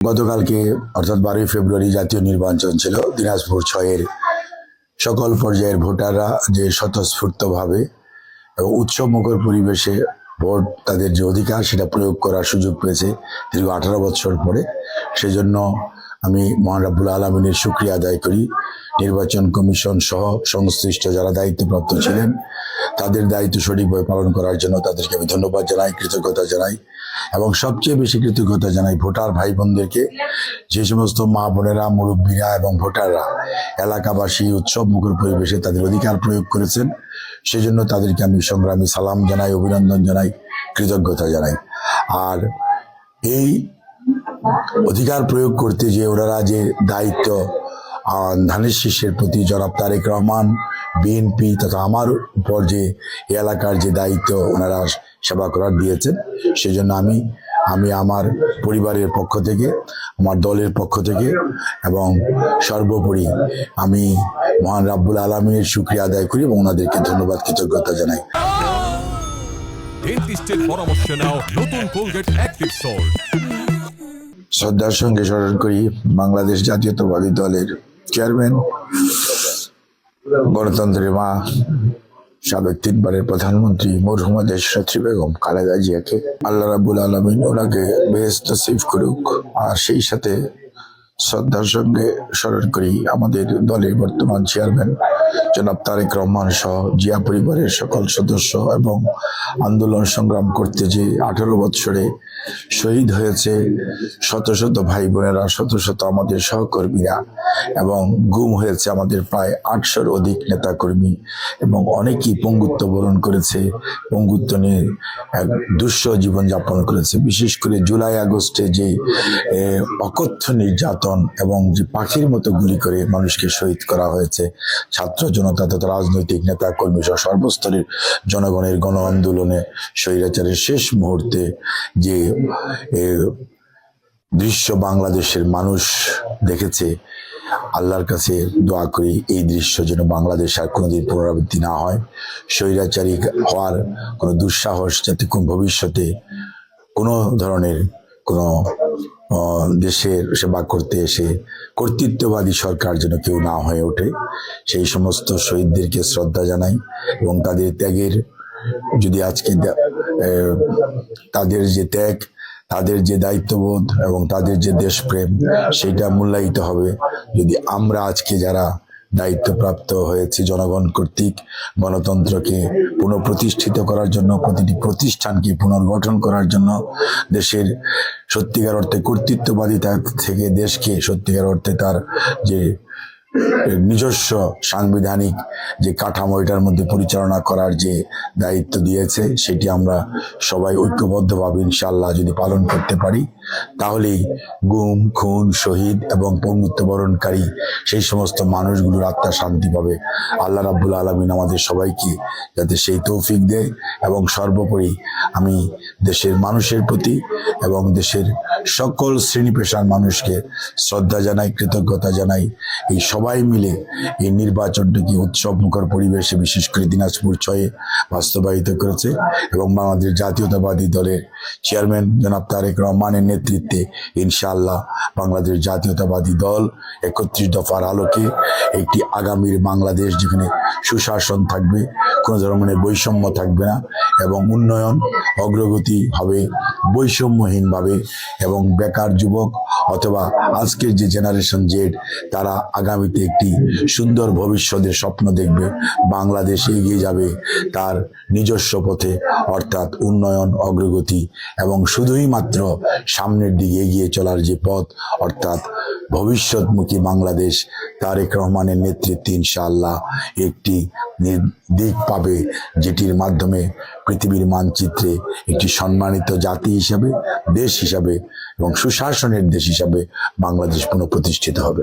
গতকালকে অর্থাৎ 12ই ফেব্রুয়ারি জাতীয় নির্বাচন ছিল। দিনাজপুর 6-এর সকল পর্যায়ের ভোটাররা যে স্বতঃস্ফূর্তভাবে এবং উৎসবমুখর পরিবেশে ভোট তাদের যে অধিকার সেটা প্রয়োগ করার সুযোগ পেয়েছে দীর্ঘ 18 বছর পরে। সেজন্য আমি মহান রব্বুল আলামিনের শুকরিয়া আদায় করি। নির্বাচন কমিশন সহ সংশ্লিষ্ট যারা দায়িত্বপ্রাপ্ত ছিলেন তাদের দায়িত্ব সঠিকভাবে পালন করার জন্য তাদেরকে আমি ধন্যবাদ জানাই, কৃতজ্ঞতা জানাই এবং সবচেয়ে বেশি কৃতজ্ঞতা জানাই ভোটার ভাই বোনদেরকে। যে সমস্ত মা বোনেরা, মুরব্বীরা এবং ভোটাররা এলাকাবাসী উৎসব মুখর পরিবেশে তাদের অধিকার প্রয়োগ করেছেন, সেজন্য তাদেরকে আমি সংগ্রামী সালাম জানাই, অভিনন্দন জানাই, কৃতজ্ঞতা জানাই। আর এই অধিকার প্রয়োগ করতে যে ওনারা যে দায়িত্ব ধানের শীষের প্রতি জনাব তারেক রহমান, বিএনপি তথা আমার উপর যে এলাকার যে দায়িত্ব ওনারা সেবা করার দিয়েছেন, সেজন্য আমি আমার পরিবারের পক্ষ থেকে, আমার দলের পক্ষ থেকে এবং সর্বোপরি আমি মহান রাব্বুল আলামিনের শুকরিয়া আদায় করি এবং ওনাদেরকে ধন্যবাদ, কৃতজ্ঞতা জানাই। শ্রদ্ধার সঙ্গে স্মরণ করি বাংলাদেশ জাতীয়তাবাদী দলের চেয়ারম্যান, গণতন্ত্রের মা, সাবেক 3বারের প্রধানমন্ত্রী মরহুমা দেশনেত্রী বেগম খালেদা জিয়াকে। আল্লাহ রাব্বুল আলামিন ওনাকে বেহেশত নসিব করুক। আর সেই সাথে শ্রদ্ধার সঙ্গে স্মরণ করি আমাদের দলের বর্তমান চেয়ারম্যান জনাব তারেক রহমান সহ জিয়া পরিবারের সকল সদস্য এবং আন্দোলন সংগ্রাম করতে যে 18 বৎসরে শহীদ হয়েছে শত শত ভাই বোনেরা, শত শত আমাদের সহকর্মীরা এবং গুম হয়েছে আমাদের প্রায় 800-র অধিক নেতাকর্মী এবং অনেকেই পঙ্গুত্ব বরণ করেছে, পঙ্গুত্ব নিয়ে এক দুঃসহ জীবনযাপন করেছে। বিশেষ করে জুলাই আগস্টে যে অকথ্য নির্যাতন এবং যে পাখির মতো গুলি করে মানুষকে শহীদ করা হয়েছে, ছাত্র জনতা তথা রাজনৈতিক নেতা কর্মী সহ সর্বস্তরের জনগণের গণ আন্দোলনে স্বৈরাচারের শেষ মুহূর্তে যে দৃশ্য বাংলাদেশের মানুষ দেখেছে, আল্লাহর কাছে দোয়া করি এই দৃশ্য যেন বাংলাদেশ আর কোনোদিন পুনরাবৃত্তি না হয়। স্বৈরাচারী হওয়ার কোনো দুঃসাহস যাতে কোন ভবিষ্যতে কোনো ধরনের কোনো দেশের সেবা করতে এসে কর্তৃত্ববাদী সরকার যেন কেউ না হয়ে ওঠে, সেই সমস্ত শহীদদেরকে শ্রদ্ধা জানাই এবং তাদের ত্যাগের যদি আজকে তাদের যে ত্যাগ, তাদের যে দায়িত্ববোধ এবং তাদের যে দেশপ্রেম সেটা মূল্যায়িত হবে যদি আমরা আজকে যারা দায়িত্বপ্রাপ্ত হয়েছে জনগণ কর্তৃক গণতন্ত্রকে পুনঃপ্রতিষ্ঠিত করার জন্য, প্রতিটি প্রতিষ্ঠানকে পুনর্গঠন করার জন্য, দেশের সত্যিকার অর্থে কর্তৃত্ববাদিতা থেকে দেশকে সত্যিকার অর্থে তার যে নিজস্ব সাংবিধানিক যে কাঠামো এটার মধ্যে পরিচালনা করার যে দায়িত্ব দিয়েছে, সেটি আমরা সবাই ঐক্যবদ্ধভাবে ইনশাআল্লাহ যদি পালন করতে পারি, তাহলেই গুম, খুন, শহীদ এবং পঙ্গুত্ব বরণকারী সেই সমস্ত মানুষগুলোর আত্মা শান্তি পাবে। আল্লাহ রাব্বুল আলামিন আমাদের সবাইকে যাতে সেই তৌফিক দেয় এবং সর্বোপরি আমি দেশের মানুষের প্রতি এবং দেশের সকল শ্রেণী পেশার মানুষকে শ্রদ্ধা জানাই, কৃতজ্ঞতা জানাই। এই সবাই মিলে এই নির্বাচনটাকে উৎসব মুখর পরিবেশে বিশেষ করে দিনাজপুর 6-এ বাস্তবায়িত করেছে এবং বাংলাদেশ জাতীয়তাবাদী দলের চেয়ারম্যান জনাব তারেক রহমানের নেতৃত্বে ইনশাআল্লাহ বাংলাদেশ জাতীয়তাবাদী দল 31 দফার আলোকে একটি আগামীর বাংলাদেশ যেখানে সুশাসন থাকবে, কোনো ধরনের বৈষম্য থাকবে না এবং উন্নয়ন অগ্রগতি হবে বৈষম্যহীনভাবে এবং বেকার যুবক অথবা আজকের যে জেনারেশন জেড তারা আগামীতে একটি সুন্দর ভবিষ্যতের স্বপ্ন দেখবে, বাংলাদেশ এগিয়ে যাবে তার নিজস্ব পথে অর্থাৎ উন্নয়ন, অগ্রগতি এবং শুধুই মাত্র সামনের দিকে এগিয়ে চলার যে পথ অর্থাৎ ভবিষ্যৎমুখী বাংলাদেশ তারেক রহমানের নেতৃত্বে ইনশাআল্লাহ একটি দিক পাবে, যেটির মাধ্যমে পৃথিবীর মানচিত্রে একটি সম্মানিত জাতি হিসাবে, দেশ হিসাবে এবং সুশাসনের দেশ হিসাবে বাংলাদেশ পুনঃপ্রতিষ্ঠিত হবে।